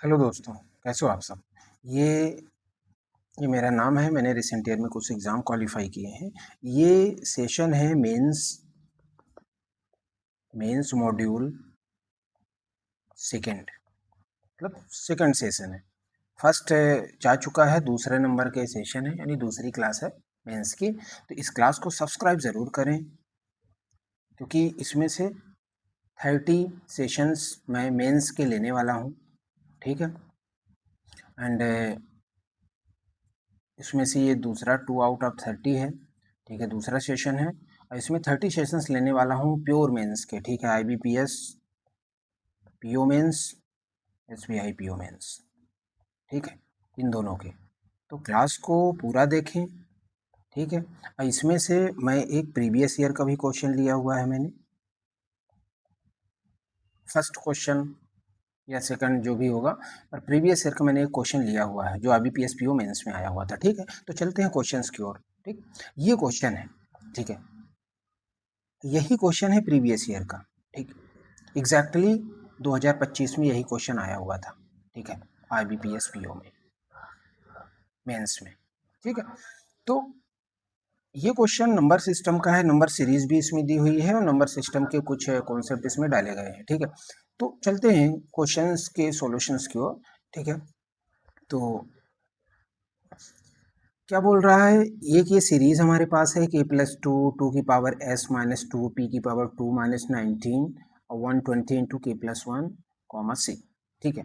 Hello दोस्तों, कैसे हो आप सब? ये ये मेरा नाम है। मैंने रिसेंट ईयर में कुछ एग्ज़ाम क्वालिफ़ाई किए हैं। ये सेशन है मेंस मॉड्यूल सेकंड, मतलब सेकंड सेशन है। फर्स्ट जा चुका है, दूसरे नंबर के सेशन है, यानी दूसरी क्लास है मेंस की। तो इस क्लास को सब्सक्राइब ज़रूर करें, क्योंकि इसमें से 30 सेशंस मैं मेंस के लेने वाला हूँ, ठीक है? एंड इसमें से ये दूसरा 2 आउट ऑफ 30 है, ठीक है? दूसरा सेशन है और इसमें 30 सेशंस लेने वाला हूँ प्योर मेंस के, ठीक है? IBPS, PO mains, SBI PO mains, ठीक है? इन दोनों के। तो क्लास को पूरा देखें, ठीक है? और इसमें से मैं एक प्रीवियस ईयर का भी क्वेश्चन लिया हुआ है मैंने। फर्स्ट क्वेश्चन या सेकंड जो भी होगा, पर प्रीवियस ईयर का मैंने एक क्वेश्चन लिया हुआ है जो IBPS PO मेंस में आया हुआ था, ठीक है? तो चलते हैं क्वेश्चंस की ओर, ठीक? ये क्वेश्चन है, ठीक है? यही क्वेश्चन है प्रीवियस ईयर का, ठीक? एग्जैक्टली 2025 में यही क्वेश्चन आया हुआ था, ठीक है? IBPS PO में, मेंस में, ठीक है? तो ये क्वेश्चन नंबर सिस्टम का है, नंबर सीरीज भी इसमें दी हुई है और नंबर सिस्टम के कुछ कॉन्सेप्ट इसमें डाले गए हैं, ठीक है? तो चलते हैं क्वेश्चंस के सॉल्यूशंस की ओर, ठीक है? तो क्या बोल रहा है, एक ये सीरीज हमारे पास है k+2 2 की पावर s-2 p की पावर 2 -19 और 120 इंटू k+1 कॉमा c, ठीक है?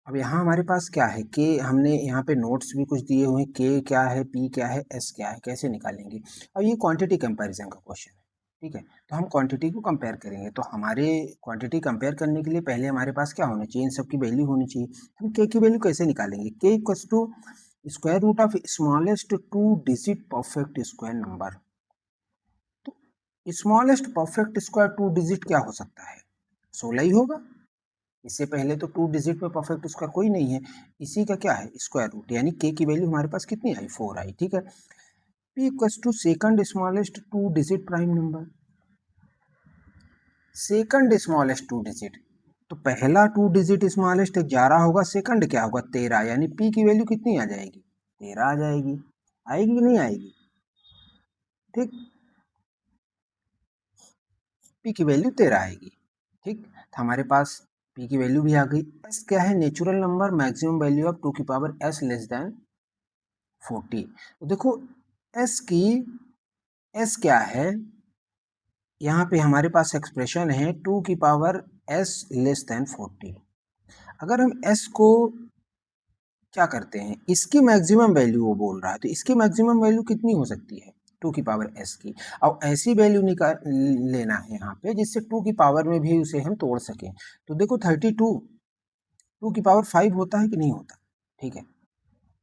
अब यहाँ हमारे पास क्या है, k हमने यहाँ पे नोट्स भी कुछ दिए हुए हैं, k क्या है, p क्या है, s क्या है, कैसे निकालेंगे? अब ये क्वांटिटी कंपैरिजन का क्वेश्चन है, ठीक है? तो हम क्वांटिटी को कंपेयर करेंगे, तो हमारे क्वांटिटी कंपेयर करने के लिए पहले हमारे पास क्या होना चाहिए, इन सब की वैल्यू होनी चाहिए। हम k की वैल्यू कैसे निकालेंगे? k equals to square root of smallest 2 digit perfect square number. तो स्मॉलेस्ट परफेक्ट स्क्वायर 2 डिजिट क्या हो सकता है? 16 ही होगा। इससे पहले तो 2 डिजिट में परफेक्ट स्क्वायर कोई नहीं है। इसी का क्या है, स्क्वायर रूट, यानी के की वैल्यू हमारे पास कितनी आई, 4 आई, ठीक है? P equals to second smallest 2 digit prime number. Second smallest 2 digit, तो पहला 2 डिजिट स्मॉलेस्ट 11 होगा, सेकंड क्या होगा, 13, यानी पी की वैल्यू कितनी आ जाएगी, 13 आ जाएगी। आएगी कि नहीं आएगी? ठीक, पी की वैल्यू 13 आएगी, ठीक? तो हमारे पास पी की वैल्यू भी आ गई। एस क्या है, natural number, maximum value of 2 की पावर एस लेस देन 40। तो देखो एस क्या है, यहाँ पे हमारे पास एक्सप्रेशन है 2 की पावर एस लेस देन 40। अगर हम एस को क्या करते हैं, इसकी मैक्सिमम वैल्यू वो बोल रहा है, तो इसकी मैक्सिमम वैल्यू कितनी हो सकती है, 2 की पावर एस की। अब ऐसी वैल्यू निकाल लेना है यहाँ पे जिससे 2 की पावर में भी उसे हम तोड़ सकें। तो देखो 32 2 की पावर 5 होता है कि नहीं होता, ठीक है?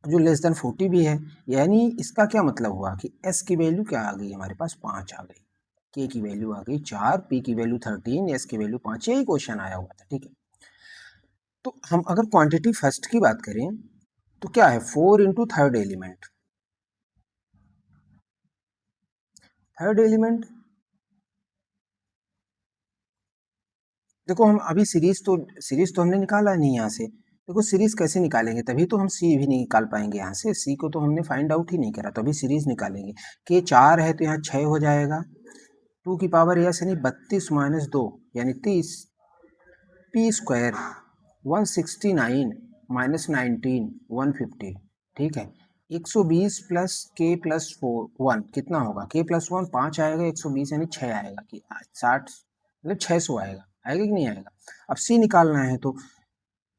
जो लेस देन 40 भी है, यानी इसका क्या मतलब हुआ कि एस की वैल्यू क्या आ गई, हमारे पास 5 आ गई, के की वैल्यू आ गई 4, पी की वैल्यू 13, एस की वैल्यू 5। यही क्वेश्चन आया हुआ था, ठीक है? तो हम अगर क्वांटिटी फर्स्ट की बात करें तो क्या है, 4 into third element, third element. देखो हम अभी सीरीज तो हमने निकाला नहीं यहाँ से। देखो सीरीज कैसे निकालेंगे, तभी तो हम सी भी नहीं निकाल पाएंगे यहाँ से, सी को तो हमने फाइंड आउट ही नहीं करा, तो अभी सीरीज निकालेंगे। के 4 है तो यहाँ 6 हो जाएगा, 2 की पावर यस यानी 32 माइनस 2 यानी 30, पी स्क्वायर 169 माइनस 19 150, ठीक है? 120 प्लस के प्लस 1 कितना होगा, के प्लस 1 5 आएगा, 120 यानी 6 आएगा कि 60, मतलब 600 आएगा, आएगा कि नहीं आएगा? अब सी निकालना है तो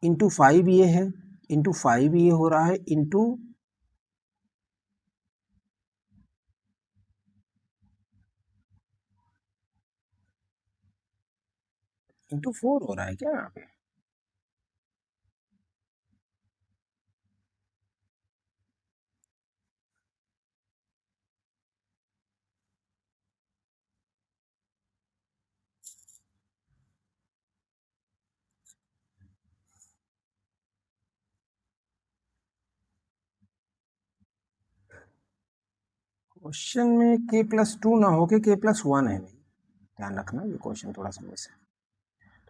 इंटू 5 ये है, इंटू 5 ये हो रहा है, इंटू 4 हो रहा है क्या यहाँ पे? क्वेश्चन में के प्लस 2 ना हो के के प्लस 1 है, नहीं, ध्यान रखना ये क्वेश्चन थोड़ा सा वैसे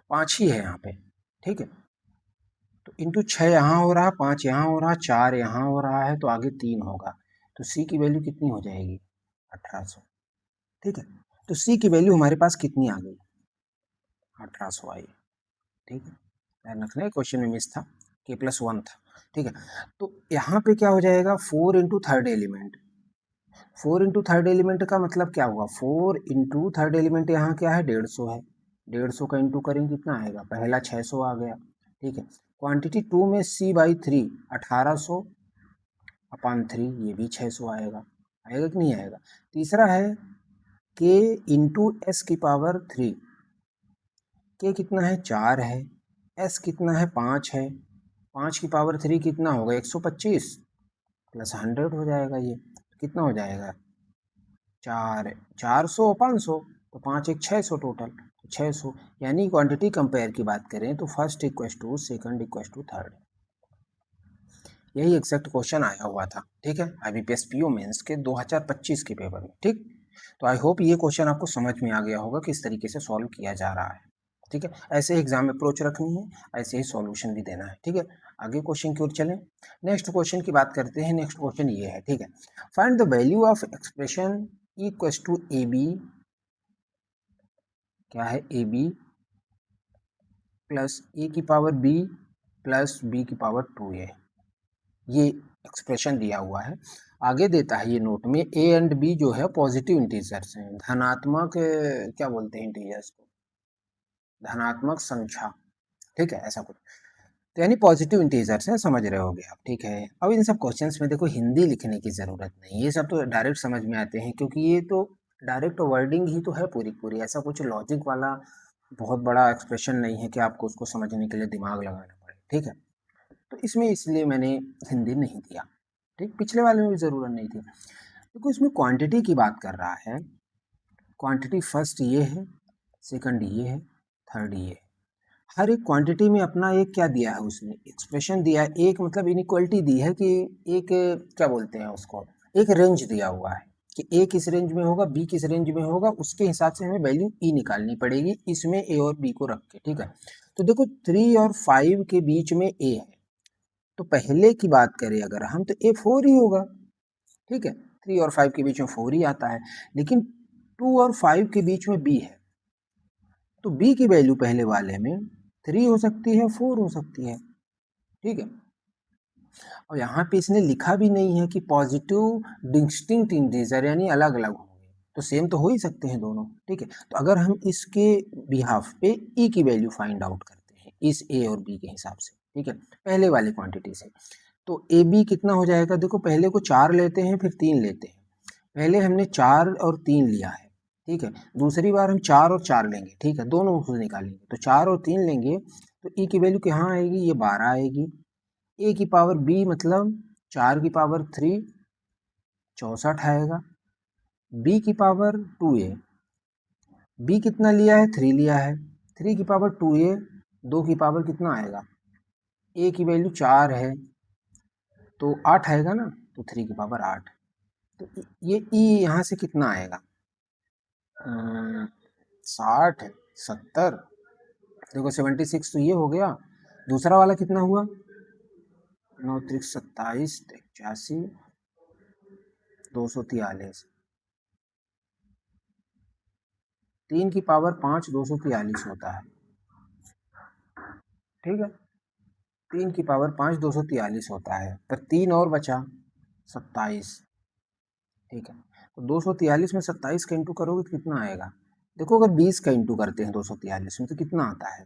5 ही है यहाँ पे, ठीक है? तो इंटू 6 यहाँ हो रहा, 5 यहाँ हो रहा, 4 यहाँ हो रहा है, तो आगे 3 होगा। तो सी की वैल्यू कितनी हो जाएगी? 1800। ठीक है, तो सी की वैल्यू हमारे पास कितनी आ गई? 1800 आई। ठीक है, ध्यान रखना क्वेश्चन में मिस था, k+1 था। ठीक है, तो यहाँ पे क्या हो जाएगा? 4 into third element. 4 into third element का मतलब क्या हुआ? 4 इंटू थर्ड एलिमेंट यहाँ क्या है? 150 है। 150 का इंटू करेंगे कितना आएगा? पहला 600 आ गया। ठीक है, क्वांटिटी 2 में c/3 1800 अपॉन 3, ये भी 600 आएगा। आएगा कि नहीं आएगा? तीसरा है k इंटू एस की पावर 3। k कितना है? 4 है। s कितना है? 5 है। 5 की पावर 3 कितना होगा? 125 प्लस 100 हो जाएगा। ये कितना हो जाएगा? 400 500, तो 5 एक 600 टोटल, 600। यानी क्वांटिटी कंपेयर की बात करें तो first equal to second equal to third. यही एग्जैक्ट क्वेश्चन आया हुआ था। ठीक है, IBPS PO मेंस के 2025 के पेपर में। ठीक, तो आई होप ये क्वेश्चन आपको समझ में आ गया होगा किस तरीके से सॉल्व किया जा रहा है। ठीक है, ऐसे ही एग्जाम अप्रोच रखनी है, ऐसे ही सॉल्यूशन भी देना है। ठीक है, आगे क्वेश्चन की ओर चलें। नेक्स्ट क्वेश्चन की बात करते हैं। नेक्स्ट क्वेश्चन ये है। ठीक है, find the value of expression equal to AB। क्या है? AB प्लस ए की पावर B प्लस B की पावर 2A। ये एक्सप्रेशन दिया हुआ है। आगे देता है ये नोट में, A एंड B जो है पॉजिटिव इंटीजर्स हैं, धनात्मक क्या बोलते हैं इंटीजर्स को? धनात्मक संख्या। ठीक है, ऐसा कुछ। तो यानी पॉजिटिव इंटीजर्स हैं, समझ रहे होगे आप। ठीक है, अब इन सब क्वेश्चंस में देखो हिंदी लिखने की जरूरत नहीं, ये सब तो डायरेक्ट समझ में आते हैं, क्योंकि ये तो डायरेक्ट वर्डिंग ही तो है पूरी पूरी। ऐसा कुछ लॉजिक वाला बहुत बड़ा एक्सप्रेशन नहीं है कि आपको उसको समझने के लिए दिमाग लगाना पड़े। ठीक है, तो इसमें इसलिए मैंने हिंदी नहीं दिया। ठीक, पिछले वाले में भी ज़रूरत नहीं थी, क्योंकि इसमें क्वांटिटी की बात कर रहा है। क्वांटिटी फर्स्ट ये है, सेकंड ये है, थर्ड ये है। हर एक क्वांटिटी में अपना एक क्या दिया है? उसने एक्सप्रेशन दिया है। एक मतलब इनइक्वलिटी दी है कि एक क्या बोलते हैं उसको? एक रेंज दिया हुआ है कि ए किस रेंज में होगा, बी किस रेंज में होगा, उसके हिसाब से हमें वैल्यू ई निकालनी पड़ेगी, इसमें ए और बी को रख के। ठीक है, तो देखो 3 और 5 के बीच में ए है, तो पहले की बात करें अगर हम, तो ए 4 ही होगा। ठीक है, 3 और 5 के बीच में 4 ही आता है। लेकिन 2 और 5 के बीच में बी है, तो बी की वैल्यू पहले वाले में 3 हो सकती है, 4 हो सकती है। ठीक है, और यहाँ पे इसने लिखा भी नहीं है कि पॉजिटिव डिस्टिंक्ट इंटीजर यानी अलग अलग होंगे, तो सेम तो हो ही सकते हैं दोनों। ठीक है, तो अगर हम इसके बिहाफ पे ई की वैल्यू फाइंड आउट करते हैं इस ए और बी के हिसाब से, ठीक है, पहले वाले क्वांटिटी से, तो ए बी कितना हो जाएगा? देखो पहले को 4 लेते हैं, फिर 3 लेते हैं। पहले हमने 4 और 3 लिया है। ठीक है, दूसरी बार हम 4 और 4 लेंगे। ठीक है, दोनों को निकालेंगे, तो 4 और 3 लेंगे, तो ई की वैल्यू कहाँ आएगी? ये 12 आएगी। ए की पावर बी मतलब 4 की पावर 3 64 आएगा। बी की पावर 2a, बी कितना लिया है? 3 लिया है। 3 की पावर 2a, 2 की पावर कितना आएगा? ए की वैल्यू 4 है, तो 8 आएगा ना, तो 3 की पावर 8। तो ये ई यहाँ से कितना आएगा? 60 70, देखो 76 तो ये हो गया। दूसरा वाला कितना हुआ? 9 त्रिक 27, 81, 243। 3 की पावर 5 243 होता है। ठीक है, 3 की पावर 5 243 होता है, पर 3 और बचा 27। ठीक है, तो 243 में 27 का इंटू करोगे तो कितना आएगा? देखो अगर 20 का इंटू करते हैं 243 में तो कितना आता है?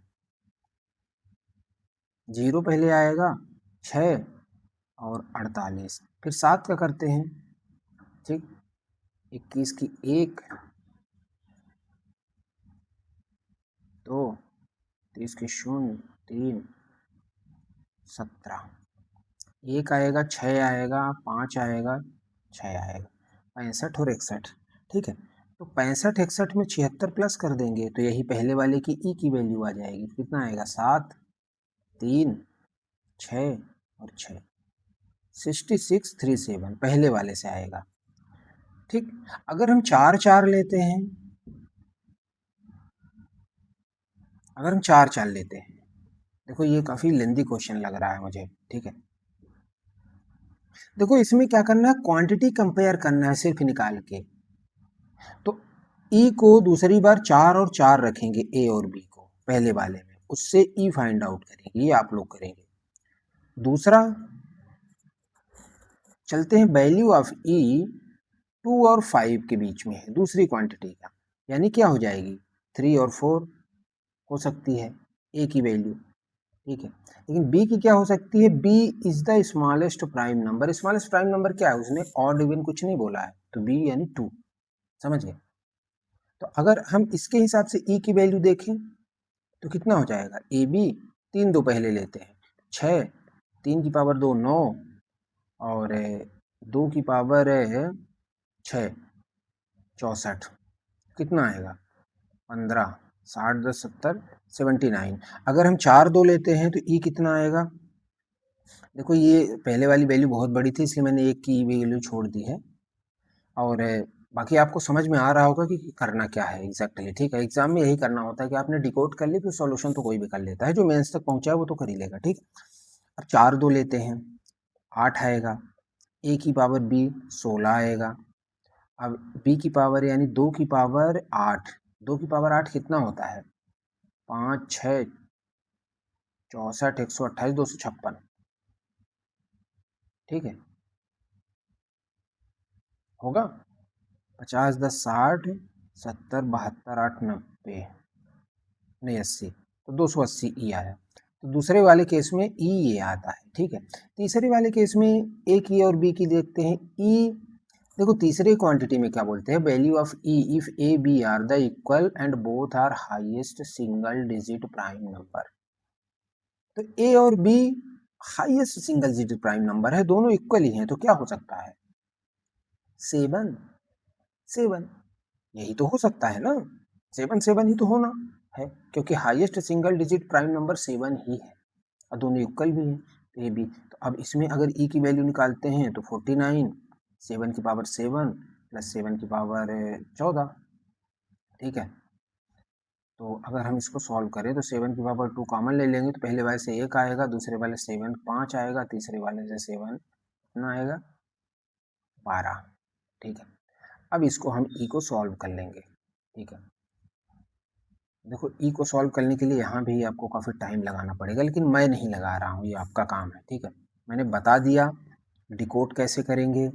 0 पहले आएगा, 6 और 48, फिर 7 का करते हैं। ठीक, 21 की 1, 2, 30 की 0, 3, 17, 1 आएगा, 6 आएगा, 5 आएगा, 6 आएगा, 65 और 61। ठीक है, तो 65 61 में 76 प्लस कर देंगे तो यही पहले वाले की ई की वैल्यू आ जाएगी। कितना आएगा? 7, 3, 6 और 6, 6637 पहले वाले से आएगा। ठीक, अगर हम 4 4 लेते हैं, अगर हम 4 4 लेते हैं देखो ये काफी लेंदी क्वेश्चन लग रहा है मुझे, ठीक है। देखो इसमें क्या करना है, क्वांटिटी कंपेयर करना है सिर्फ निकाल के। तो ई को दूसरी बार 4 और 4 रखेंगे, ए और बी को पहले वाले में, उससे ई फाइंड आउट करेंगे, ये आप लोग करेंगे। दूसरा चलते हैं, वैल्यू ऑफ ई 2 और 5 के बीच में है दूसरी क्वांटिटी का, यानी क्या हो जाएगी, 3 और 4 हो सकती है ए की वैल्यू, ठीक है। लेकिन बी की क्या हो सकती है, B is the smallest prime number. Smallest prime number क्या है, उसने ऑड इवन कुछ नहीं बोला है, तो बी यानी 2, समझ गए। तो अगर हम इसके हिसाब से ई की वैल्यू देखें तो कितना हो जाएगा, ए बी, 3 2 पहले लेते हैं, 6, 3 की पावर 2 9, और 2 की पावर 6 64, कितना आएगा 15, 60 10 70 79। अगर हम 4 2 लेते हैं तो ई कितना आएगा, देखो ये पहले वाली वैल्यू बहुत बड़ी थी इसलिए मैंने एक की वैल्यू छोड़ दी है, और बाकी आपको समझ में आ रहा होगा कि करना क्या है एग्जैक्टली, ठीक है। एग्जाम में यही करना होता है कि आपने डिकोड कर ली, फिर सॉल्यूशन तो कोई भी कर लेता है, जो मेंस तक पहुंचा है वो तो कर ही लेगा, ठीक। अब 4 2 लेते हैं, 8 आएगा, ए की पावर बी 16 आएगा। अब बी की पावर यानी 2 की पावर 8, 2 की पावर 8 कितना होता है, 5 6 64 128 256, ठीक है, होगा 50 10 60 70 72 8 90, नहीं 80, तो 280 ई आया। तो दूसरे वाले केस में ई ये आता है, ठीक है। तीसरे वाले केस में ए की और बी की देखते हैं, ई देखो तीसरे क्वांटिटी में क्या बोलते हैं, value of E if A B are the equal and both are highest single digit prime number. तो ए और B highest single digit prime number है, दोनों इक्वल ही हैं, तो क्या हो सकता है, 7 7, यही तो हो सकता है ना, 7 7 ही तो होना है, क्योंकि highest single digit prime number 7 ही है और दोनों इक्वल भी हैं, तो ये भी। तो अब इसमें अगर ई की वैल्यू निकालते हैं तो 49, 7 की पावर 7 प्लस 7 की पावर 14, ठीक है। तो अगर हम इसको सॉल्व करें तो 7 की पावर 2 कॉमन ले लेंगे, तो पहले वाले से 1 आएगा, दूसरे वाले 7 5 आएगा, तीसरे वाले से 7 कितना आएगा 12, ठीक है। अब इसको हम ई को सॉल्व कर लेंगे, ठीक है। देखो ई को सॉल्व करने के लिए यहाँ भी आपको काफ़ी टाइम लगाना पड़ेगा, लेकिन मैं नहीं लगा रहा हूँ, ये आपका काम है, ठीक है। मैंने बता दिया डिकोड कैसे करेंगे,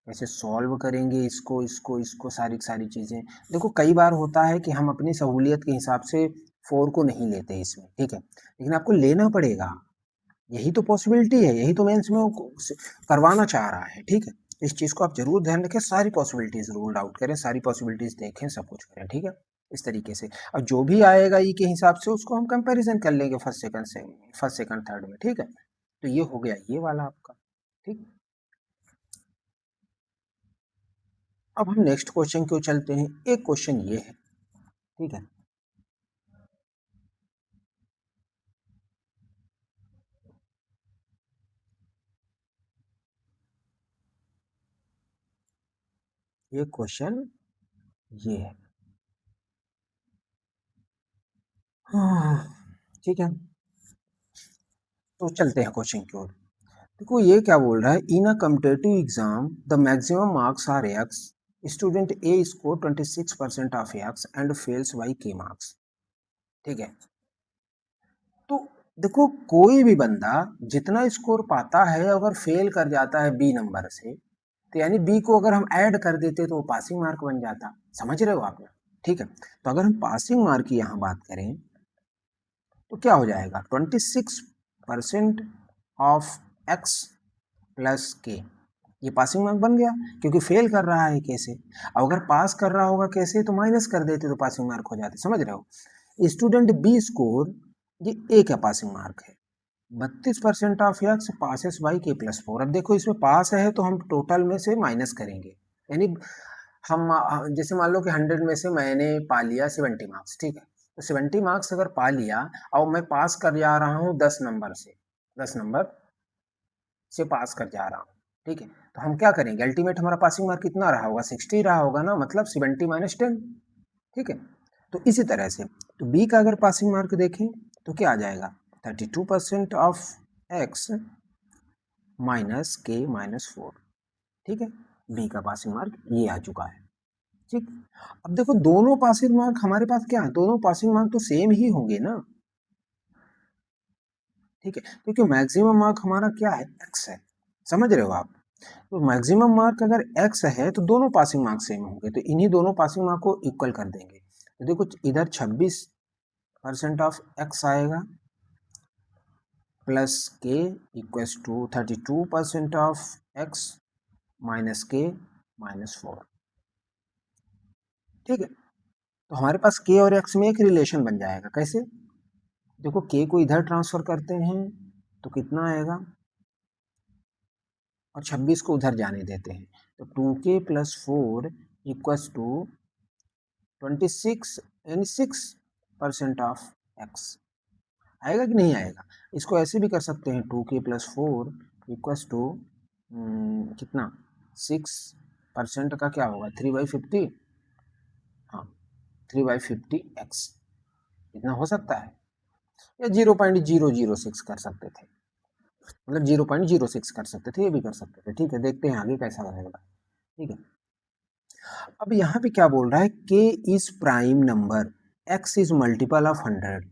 कैसे सॉल्व करेंगे, इसको इसको इसको सारी सारी चीज़ें। देखो कई बार होता है कि हम अपनी सहूलियत के हिसाब से 4 को नहीं लेते इसमें, ठीक है, लेकिन आपको लेना पड़ेगा, यही तो पॉसिबिलिटी है, यही तो मेंस में वो करवाना चाह रहा है, ठीक है। इस चीज़ को आप जरूर ध्यान रखें, सारी पॉसिबिलिटीज रूल्ड आउट करें, सारी पॉसिबिलिटीज देखें, सब कुछ करें, ठीक है, इस तरीके से। और जो भी आएगा ई के हिसाब से उसको हम कंपैरिजन कर लेंगे फर्स्ट सेकंड से, फर्स्ट सेकंड थर्ड में, ठीक है। तो ये हो गया ये वाला आपका, ठीक। अब हम नेक्स्ट क्वेश्चन क्यों चलते हैं, एक क्वेश्चन ये है, ठीक है। ये क्वेश्चन ये है, हाँ, ठीक है। तो चलते हैं क्वेश्चन की ओर। देखो ये क्या बोल रहा है, in a competitive exam the maximum marks are X, student a score 26% of X and fails by K marks, ठीक है। तो देखो कोई भी बंदा जितना स्कोर पाता है अगर फेल कर जाता है बी नंबर से, तो यानी बी को अगर हम ऐड कर देते तो वो पासिंग मार्क बन जाता, समझ रहे हो आपने, ठीक है। तो अगर हम पासिंग मार्क की यहाँ बात करें तो क्या हो जाएगा, 26% ऑफ एक्स प्लस के, ये पासिंग मार्क बन गया, क्योंकि फेल कर रहा है कैसे। अब अगर पास कर रहा होगा कैसे तो माइनस कर देते तो पासिंग मार्क हो जाते, समझ रहे हो। स्टूडेंट बी स्कोर, ये ए का पासिंग मार्क है, 32% ऑफ एक्स पासेस बाई के प्लस 4। अब देखो इसमें पास है तो हम टोटल में से माइनस करेंगे, यानी हम जैसे मान लो कि 100 में से मैंने पा लिया 70 मार्क्स, ठीक है। तो 70 मार्क्स अगर पा लिया और मैं पास कर जा रहा हूँ 10 नंबर से, 10 नंबर से पास कर जा रहा हूँ, ठीक है। तो हम क्या करेंगे, अल्टीमेट हमारा पासिंग मार्क कितना रहा होगा, 60 रहा होगा ना, मतलब 70 माइनस 10, ठीक है। तो इसी तरह से तो बी का अगर पासिंग मार्क देखें तो क्या आ जाएगा, 32% of x minus K minus 4, ठीक है। बी का पासिंग मार्क ये आ चुका है, ठीक। अब देखो दोनों पासिंग मार्क हमारे पास क्या है, दोनों पासिंग मार्क तो सेम ही होंगे ना, ठीक है, क्योंकि मैक्सिमम मार्क हमारा क्या है, x है, समझ रहे हो आप। तो मैक्सिमम मार्क अगर x है तो दोनों पासिंग मार्क सेम होंगे, तो इन्हीं दोनों पासिंग मार्क को इक्वल कर देंगे। तो देखो इधर 26% ऑफ x आएगा plus K equals to 32% of x minus K minus 4, ठीक है। तो हमारे पास k और x में एक रिलेशन बन जाएगा, कैसे, देखो k को इधर ट्रांसफर करते हैं तो कितना आएगा, और 26 को उधर जाने देते हैं, तो 2k प्लस 4 इक्वल्स टू 26 यानी 6% ऑफ x, आएगा कि नहीं आएगा। इसको ऐसे भी कर सकते हैं, 2k प्लस 4 इक्वल्स टू कितना, 6% का क्या होगा, 3/50, हाँ 3/50x, इतना हो सकता है, या 0.006 कर सकते थे, मतलब 0.06 कर सकते थे, ये भी कर सकते थे, ठीक है। देखते हैं आगे कैसा रहेगा, ठीक है। अब यहाँ पे क्या बोल रहा है, k is prime number, x is multiple of 100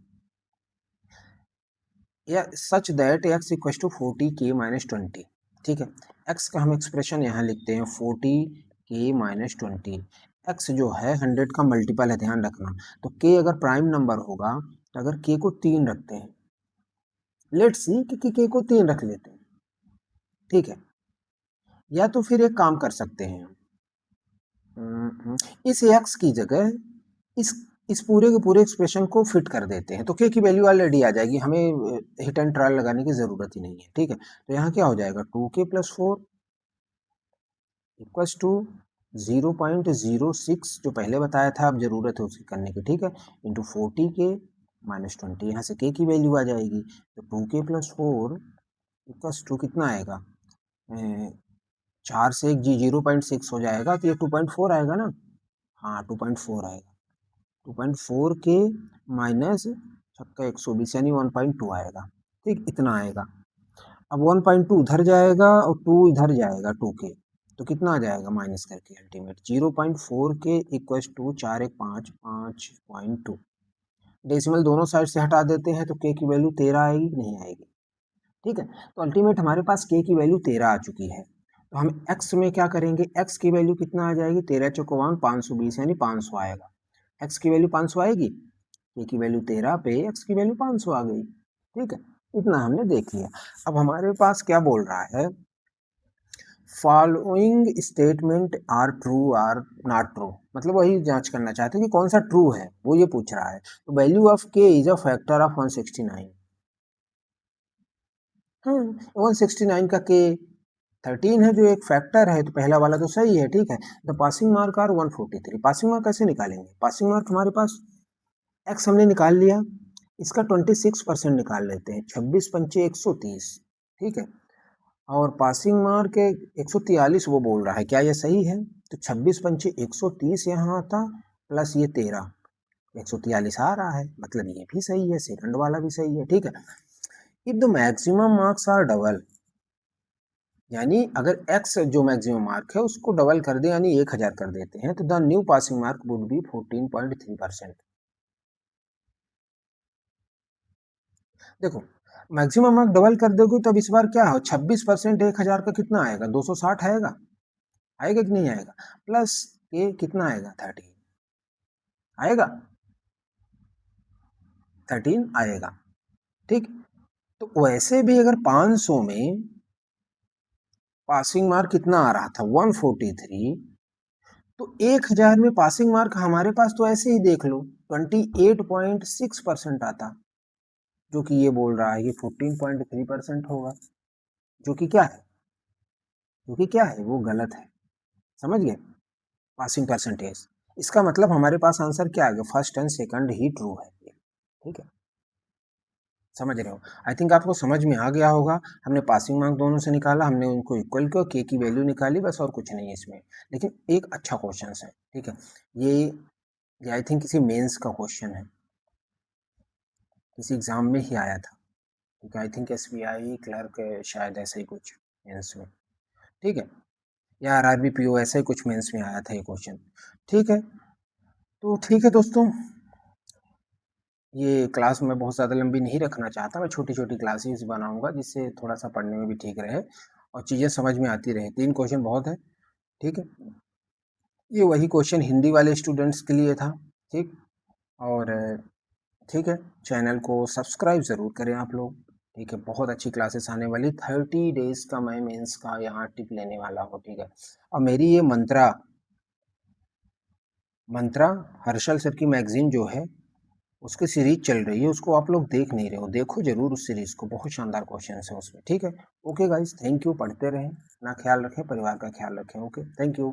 या such that x equal to 40k minus 20, ठीक है। x का हम एक्सप्रेशन यहाँ लिखते हैं 40k माइनस 20, x जो है 100 का मल्टीपल है, ध्यान रखना। तो k अगर प्राइम नंबर होगा तो अगर k को 3 रखते हैं, लेट्स सी कि k को 3 रख लेते हैं, ठीक है। या तो फिर एक काम कर सकते हैं, इस x की जगह इस इस पूरे के पूरे एक्सप्रेशन को फिट कर देते हैं, तो k की वैल्यू ऑलरेडी आ जाएगी, हमें हिट एंड ट्रायल लगाने की जरूरत ही नहीं है, ठीक है। तो यहाँ क्या हो जाएगा, 2k प्लस 4 इक्वल्स टू 0.06 जो पहले बताया था, अब जरूरत है उसकी करने की, ठीक है, इंटू 40k माइनस 20, यहाँ से k की वैल्यू आ जाएगी, तो 2k प्लस 4 इक्वल्स टू कितना आएगा, 4 से एक जी 0.6 हो जाएगा, तो ये 2.4 आएगा ना, हाँ 2.4 आएगा, 2.4 के माइनस छक्का 120 यानी 1.2 आएगा, ठीक, इतना आएगा। अब 1.2 उधर जाएगा और 2 इधर जाएगा 2 के, तो कितना आ जाएगा माइनस करके अल्टीमेट 0.4 के इक्वल्स टू 4 1 5 5.2, डेसिमल दोनों साइड से हटा देते हैं तो के की वैल्यू 13 आएगी, नहीं आएगी, ठीक है। तो अल्टीमेट हमारे पास के की वैल्यू 13 आ चुकी है, तो हम x में क्या करेंगे, x की वैल्यू कितना आ जाएगी, 13 चौको 520 यानी 500 आएगा, x की वैल्यू 500 आएगी, k की वैल्यू 13 पे x की वैल्यू 500 आ गई, ठीक है। इतना हमने देख लिया। अब हमारे पास क्या बोल रहा है, following statement are true or not true, मतलब वही जांच करना चाहते हैं कि कौन सा ट्रू है, वो ये पूछ रहा है। तो value of k is a factor of 169, 169 का k 13 है जो एक फैक्टर है, तो पहला वाला तो सही है, ठीक है। The passing mark are 143, passing mark कैसे निकालेंगे, पासिंग मार्क हमारे पास x हमने निकाल लिया, इसका 26% निकाल लेते हैं, 26 पंचे 130, ठीक है। और पासिंग मार्क 143 वो बोल रहा है, क्या ये सही है, तो 26 पंचे 130 यहाँ आता, प्लस ये 13, 143 आ रहा है, मतलब ये भी सही है, सेकंड वाला भी सही है, ठीक है। If the maximum marks are double, यानी अगर x जो मैक्सिमम मार्क है उसको डबल कर दे यानी 1000 कर देते हैं, तो the new passing Mark would be 14.3%। देखो मैक्सिमम मार्क डबल कर दोगे तो अब इस बार क्या हो, 26% 1000 का कितना आएगा, 260 आएगा, आएगा कि नहीं आएगा, प्लस ये कितना आएगा 13 आएगा, 13 आएगा, ठीक। तो वैसे भी अगर 500 में पासिंग मार्क कितना आ रहा था 143, तो 1000 में पासिंग मार्क हमारे पास तो ऐसे ही देख लो 28.6% आता, जो कि ये बोल रहा है कि 14.3% होगा, जो कि क्या है, जो कि क्या है, वो गलत है, समझ गए, पासिंग परसेंटेज। इसका मतलब हमारे पास आंसर क्या आ गया, first and second he true है, ठीक है, समझ रहे हो। आई थिंक आपको समझ में आ गया होगा, हमने पासिंग मार्क दोनों से निकाला, हमने उनको इक्वल किया, के की वैल्यू निकाली, बस और कुछ नहीं है इसमें। लेकिन एक अच्छा क्वेश्चन है, ठीक है, ये आई थिंक किसी मेंस का क्वेश्चन है, किसी एग्जाम में ही आया था। ठीक है, आई थिंक SBI क्लर्क शायद ऐसा ही कुछ मेंस में, ठीक है, या RRB PO ऐसा ही कुछ मेंस में आया था ये क्वेश्चन, ठीक है। तो ठीक है दोस्तों, ये क्लास मैं बहुत ज़्यादा लंबी नहीं रखना चाहता, मैं छोटी-छोटी क्लासेस बनाऊँगा जिससे थोड़ा-सा पढ़ने में भी ठीक रहे और चीज़ें समझ में आती रहें। 3 क्वेश्चन बहुत है, ठीक है। ये वही क्वेश्चन हिंदी वाले स्टूडेंट्स के लिए था, ठीक। और ठीक है, चैनल को सब्सक्राइब ज़रूर करें आप लोग, ठीक है। बहुत अच्छी क्लासेस आने वाली, 30 डेज़ का मैं मेंस का यहाँ टिप लेने वाला हूँ, ठीक है। और मेरी ये मंत्रा हर्षल सर की मैगज़ीन जो है उसकी सीरीज चल रही है, उसको आप लोग देख नहीं रहे हो, देखो जरूर उस सीरीज को, बहुत शानदार क्वेश्चन है उसमें, ठीक है। ओके गाइस, थैंक यू, पढ़ते रहें, अपना ख्याल रखें, परिवार का ख्याल रखें, ओके, थैंक यू।